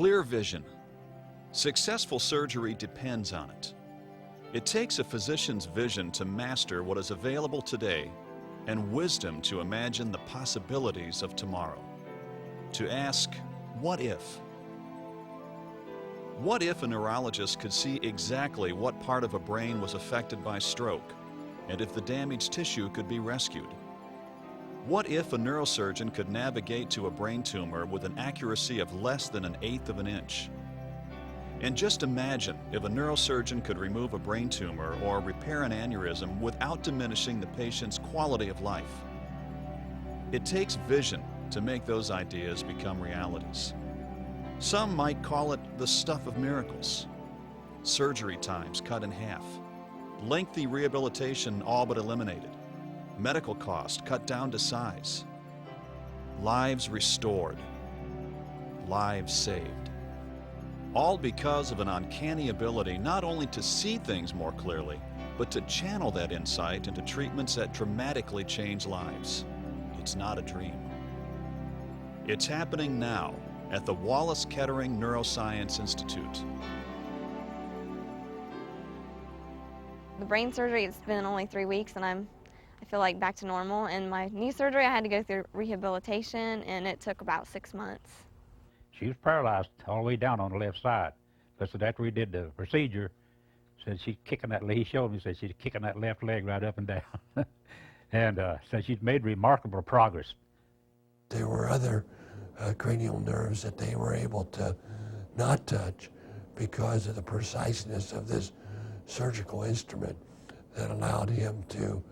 Clear vision. Successful surgery depends on it. It takes a physician's vision to master what is available today and wisdom to imagine the possibilities of tomorrow. To ask, what if? What if a neurologist could see exactly what part of a brain was affected by stroke, and if the damaged tissue could be rescued? What if a neurosurgeon could navigate to a brain tumor with an accuracy of less than 1/8 of an inch? And just imagine if a neurosurgeon could remove a brain tumor or repair an aneurysm without diminishing the patient's quality of life. It takes vision to make those ideas become realities. Some might call it the stuff of miracles. Surgery times cut in half, lengthy rehabilitation all but eliminated, medical costs cut down to size, lives restored, lives saved. All because of an uncanny ability not only to see things more clearly, but to channel that insight into treatments that dramatically change lives. It's not a dream. It's happening now at the Wallace Kettering Neuroscience Institute. The brain surgery, it's been only 3 weeks and I feel like back to normal. And my knee surgery, I had to go through rehabilitation and it took about 6 months. She was paralyzed all the way down on the left side. But so after we did the procedure, said she's kicking that, he showed me, said she's kicking that left leg right up and down. And said she's made remarkable progress. There were other cranial nerves that they were able to not touch because of the preciseness of this surgical instrument that allowed him to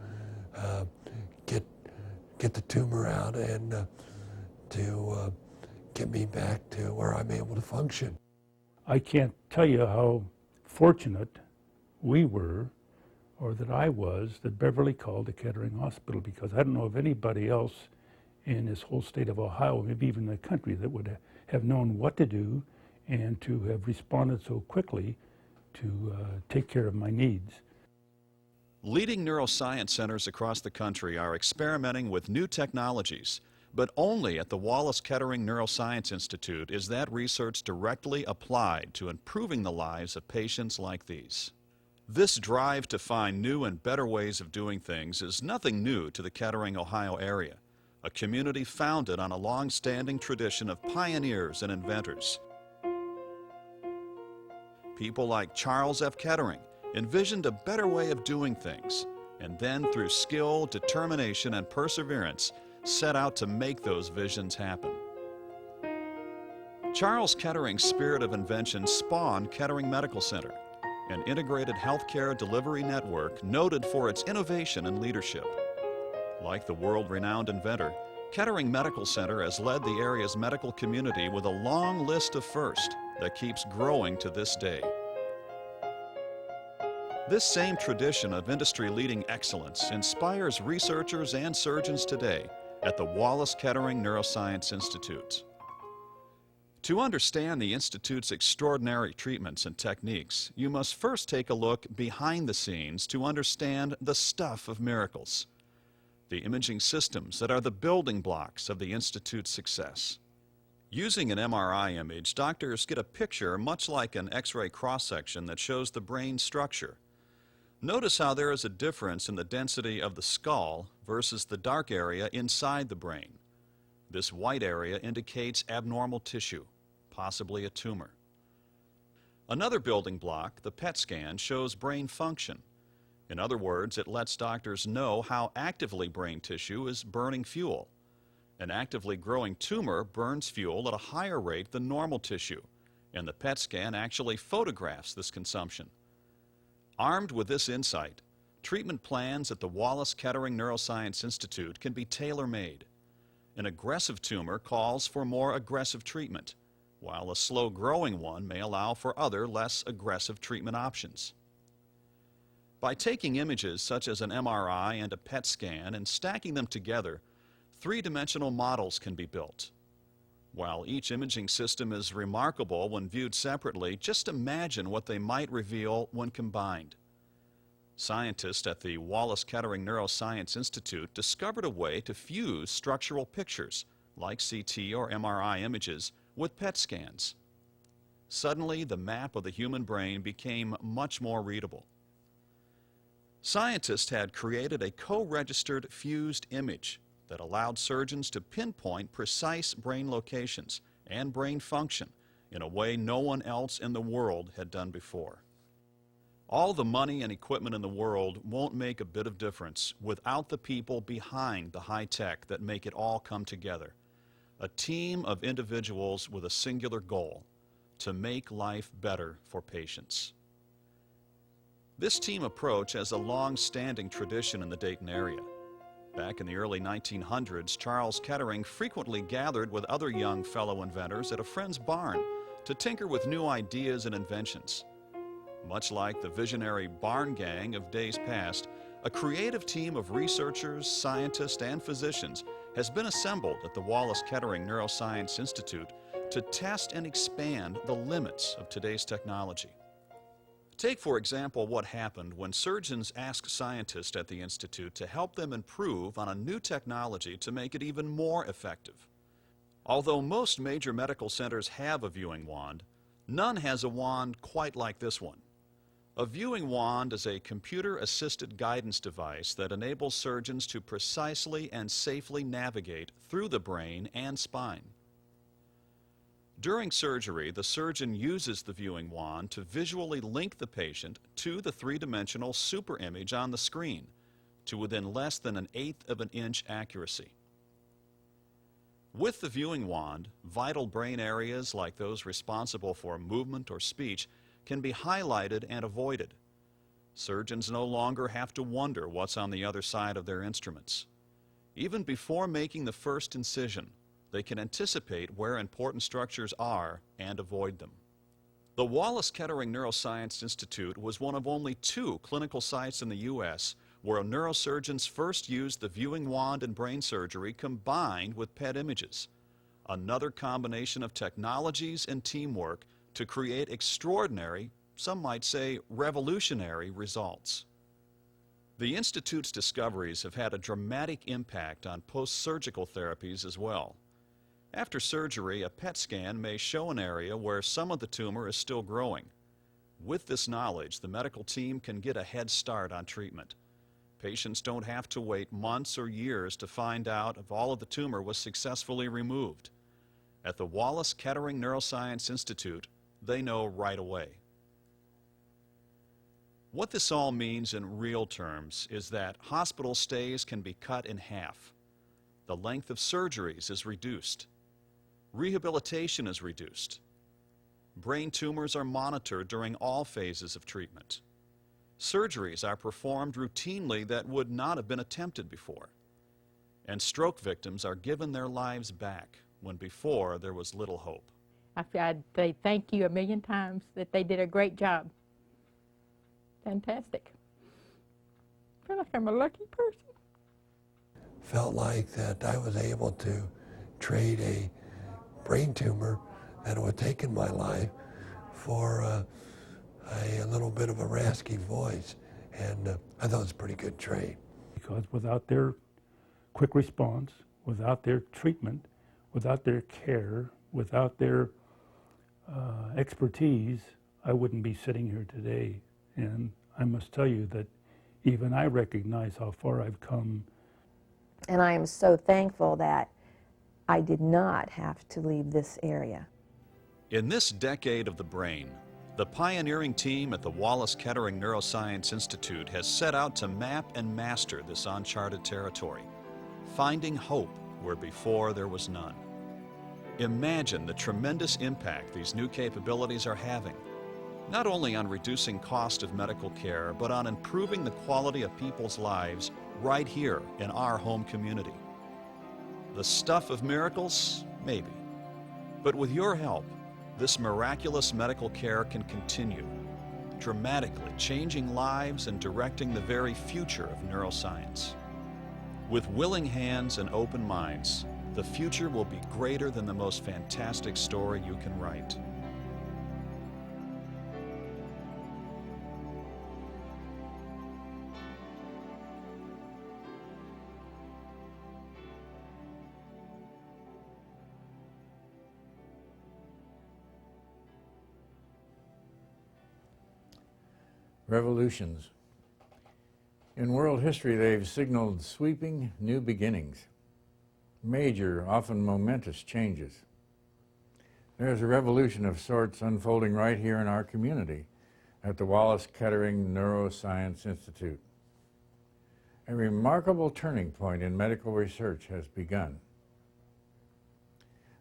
get the tumor out and to get me back to where I'm able to function. I can't tell you how fortunate we were, or that I was, that Beverly called the Kettering Hospital, because I don't know of anybody else in this whole state of Ohio, maybe even the country, that would have known what to do and to have responded so quickly to take care of my needs. Leading neuroscience centers across the country are experimenting with new technologies, but only at the Wallace Kettering Neuroscience Institute is that research directly applied to improving the lives of patients like these. This drive to find new and better ways of doing things is nothing new to the Kettering, Ohio area, a community founded on a long-standing tradition of pioneers and inventors. People like Charles F. Kettering envisioned a better way of doing things, and then through skill, determination, and perseverance, set out to make those visions happen. Charles Kettering's spirit of invention spawned Kettering Medical Center, an integrated healthcare delivery network noted for its innovation and leadership. Like the world-renowned inventor, Kettering Medical Center has led the area's medical community with a long list of firsts that keeps growing to this day. This same tradition of industry-leading excellence inspires researchers and surgeons today at the Wallace Kettering Neuroscience Institute. To understand the Institute's extraordinary treatments and techniques, you must first take a look behind the scenes to understand the stuff of miracles, the imaging systems that are the building blocks of the Institute's success. Using an MRI image, doctors get a picture much like an X-ray cross-section that shows the brain structure. Notice how there is a difference in the density of the skull versus the dark area inside the brain. This white area indicates abnormal tissue, possibly a tumor. Another building block, the PET scan, shows brain function. In other words, it lets doctors know how actively brain tissue is burning fuel. An actively growing tumor burns fuel at a higher rate than normal tissue, and the PET scan actually photographs this consumption. Armed with this insight, treatment plans at the Wallace Kettering Neuroscience Institute can be tailor-made. An aggressive tumor calls for more aggressive treatment, while a slow-growing one may allow for other, less aggressive treatment options. By taking images such as an MRI and a PET scan and stacking them together, three-dimensional models can be built. While each imaging system is remarkable when viewed separately, just imagine what they might reveal when combined. Scientists at the Wallace Kettering Neuroscience Institute discovered a way to fuse structural pictures, like CT or MRI images, with PET scans. Suddenly, the map of the human brain became much more readable. Scientists had created a co-registered fused image that allowed surgeons to pinpoint precise brain locations and brain function in a way no one else in the world had done before. All the money and equipment in the world won't make a bit of difference without the people behind the high tech that make it all come together. A team of individuals with a singular goal: to make life better for patients. This team approach has a long-standing tradition in the Dayton area. Back in the early 1900s, Charles Kettering frequently gathered with other young fellow inventors at a friend's barn to tinker with new ideas and inventions. Much like the visionary barn gang of days past, a creative team of researchers, scientists, and physicians has been assembled at the Wallace Kettering Neuroscience Institute to test and expand the limits of today's technology. Take, for example, what happened when surgeons asked scientists at the Institute to help them improve on a new technology to make it even more effective. Although most major medical centers have a viewing wand, none has a wand quite like this one. A viewing wand is a computer-assisted guidance device that enables surgeons to precisely and safely navigate through the brain and spine. During surgery, the surgeon uses the viewing wand to visually link the patient to the three-dimensional superimage on the screen to within less than 1/8 of an inch accuracy. With the viewing wand, vital brain areas like those responsible for movement or speech can be highlighted and avoided. Surgeons no longer have to wonder what's on the other side of their instruments. Even before making the first incision, they can anticipate where important structures are and avoid them. The Wallace Kettering Neuroscience Institute was one of only 2 clinical sites in the U.S. where neurosurgeons first used the viewing wand in brain surgery combined with PET images, another combination of technologies and teamwork to create extraordinary, some might say revolutionary, results. The Institute's discoveries have had a dramatic impact on post-surgical therapies as well. After surgery, a PET scan may show an area where some of the tumor is still growing. With this knowledge, the medical team can get a head start on treatment. Patients don't have to wait months or years to find out if all of the tumor was successfully removed. At the Wallace Kettering Neuroscience Institute, they know right away. What this all means in real terms is that hospital stays can be cut in half. The length of surgeries is reduced. Rehabilitation is reduced. Brain tumors are monitored during all phases of treatment. Surgeries are performed routinely that would not have been attempted before. And stroke victims are given their lives back when before there was little hope. I'd say thank you a million times, that they did a great job. Fantastic. I feel like I'm a lucky person. Felt like that I was able to trade a brain tumor that would have taken my life for a little bit of a raspy voice, and I thought it was a pretty good trade. Because without their quick response, without their treatment, without their care, without their expertise, I wouldn't be sitting here today. And I must tell you that even I recognize how far I've come. And I am so thankful that I did not have to leave this area. In this decade of the brain, the pioneering team at the Wallace Kettering Neuroscience Institute has set out to map and master this uncharted territory, finding hope where before there was none. Imagine the tremendous impact these new capabilities are having, not only on reducing cost of medical care, but on improving the quality of people's lives right here in our home community. The stuff of miracles? Maybe. But with your help, this miraculous medical care can continue, dramatically changing lives and directing the very future of neuroscience. With willing hands and open minds, the future will be greater than the most fantastic story you can write. Revolutions. In world history, they've signaled sweeping new beginnings, major, often momentous changes. There's a revolution of sorts unfolding right here in our community at the Wallace Kettering Neuroscience Institute. A remarkable turning point in medical research has begun.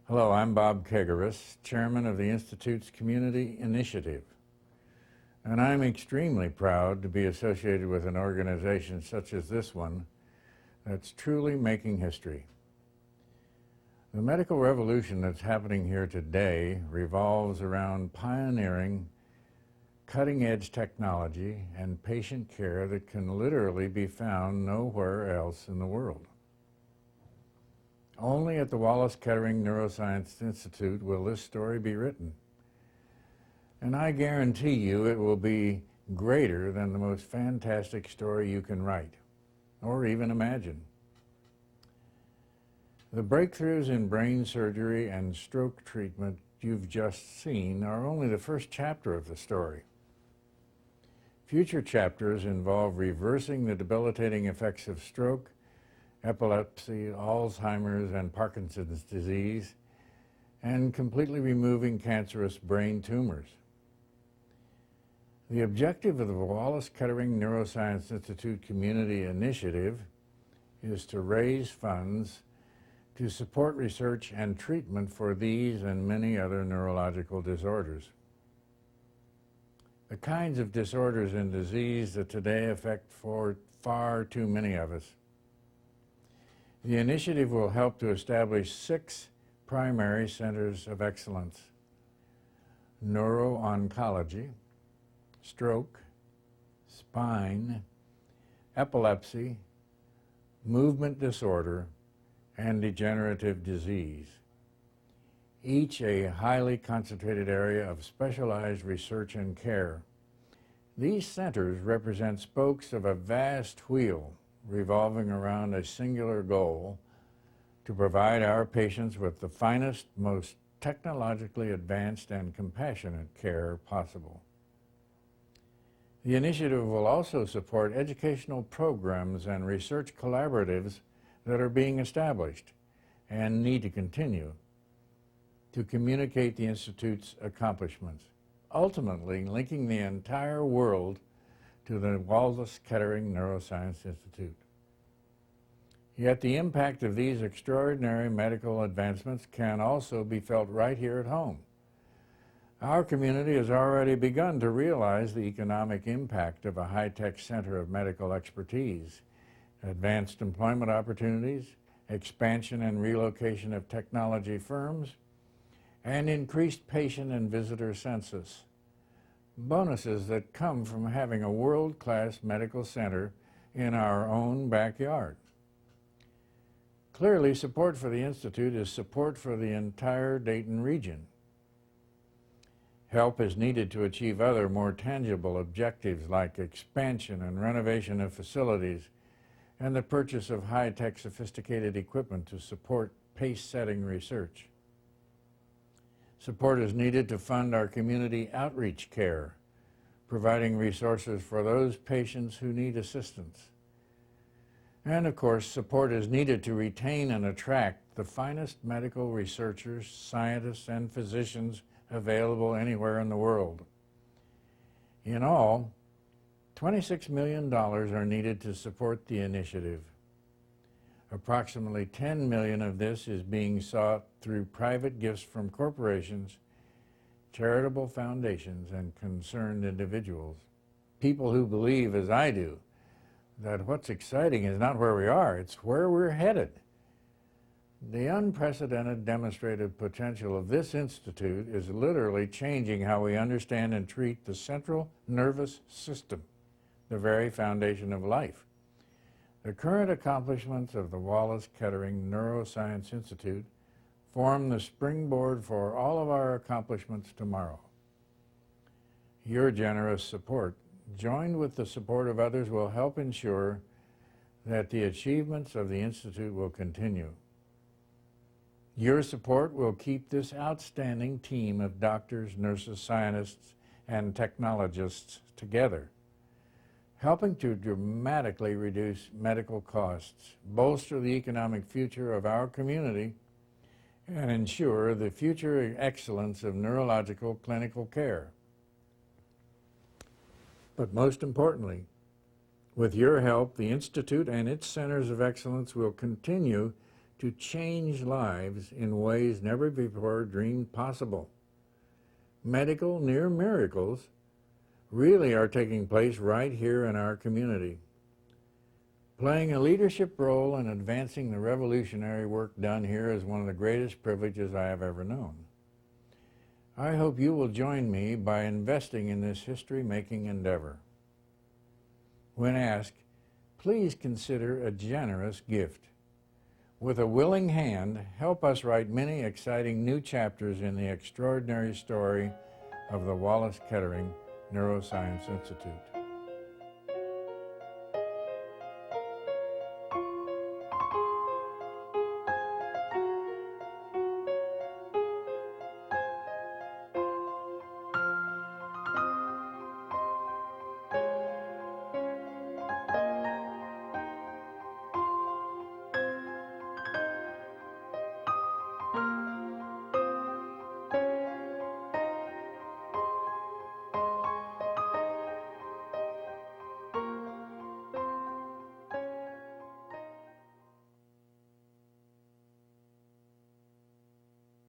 Hello, I'm Bob Kegaris, chairman of the Institute's Community Initiative, and I'm extremely proud to be associated with an organization such as this one that's truly making history. The medical revolution that's happening here today revolves around pioneering cutting-edge technology and patient care that can literally be found nowhere else in the world. Only at the Wallace Kettering Neuroscience Institute will this story be written. And I guarantee you it will be greater than the most fantastic story you can write, or even imagine. The breakthroughs in brain surgery and stroke treatment you've just seen are only the first chapter of the story. Future chapters involve reversing the debilitating effects of stroke, epilepsy, Alzheimer's, and Parkinson's disease, and completely removing cancerous brain tumors. The objective of the Wallace Kettering Neuroscience Institute Community Initiative is to raise funds to support research and treatment for these and many other neurological disorders. The kinds of disorders and disease that today affect far too many of us. The initiative will help to establish 6 primary centers of excellence: neuro-oncology, stroke, spine, epilepsy, movement disorder, and degenerative disease, each a highly concentrated area of specialized research and care. These centers represent spokes of a vast wheel revolving around a singular goal: to provide our patients with the finest, most technologically advanced and compassionate care possible. The initiative will also support educational programs and research collaboratives that are being established and need to continue to communicate the Institute's accomplishments, ultimately linking the entire world to the Wallace Kettering Neuroscience Institute. Yet the impact of these extraordinary medical advancements can also be felt right here at home. Our community has already begun to realize the economic impact of a high-tech center of medical expertise, advanced employment opportunities, expansion and relocation of technology firms, and increased patient and visitor census. Bonuses that come from having a world-class medical center in our own backyard. Clearly, support for the Institute is support for the entire Dayton region. Help is needed to achieve other more tangible objectives like expansion and renovation of facilities and the purchase of high-tech sophisticated equipment to support pace-setting research. Support is needed to fund our community outreach care, providing resources for those patients who need assistance. And of course, support is needed to retain and attract the finest medical researchers, scientists, and physicians available anywhere in the world. In all, $26 million are needed to support the initiative. Approximately $10 million of this is being sought through private gifts from corporations, charitable foundations, and concerned individuals. People who believe, as I do, that what's exciting is not where we are, it's where we're headed. The unprecedented demonstrated potential of this institute is literally changing how we understand and treat the central nervous system, the very foundation of life. The current accomplishments of the Wallace Kettering Neuroscience Institute form the springboard for all of our accomplishments tomorrow. Your generous support, joined with the support of others, will help ensure that the achievements of the Institute will continue. Your support will keep this outstanding team of doctors, nurses, scientists, and technologists together helping to dramatically reduce medical costs, bolster the economic future of our community, and ensure the future excellence of neurological clinical care. But most importantly, with your help, the Institute and its centers of excellence will continue to change lives in ways never before dreamed possible. Medical near miracles really are taking place right here in our community, playing a leadership role in advancing the revolutionary work done here is one of the greatest privileges I have ever known. I hope you will join me by investing in this history-making endeavor. When asked, please consider a generous gift. With a willing hand, help us write many exciting new chapters in the extraordinary story of the Wallace Kettering Neuroscience Institute.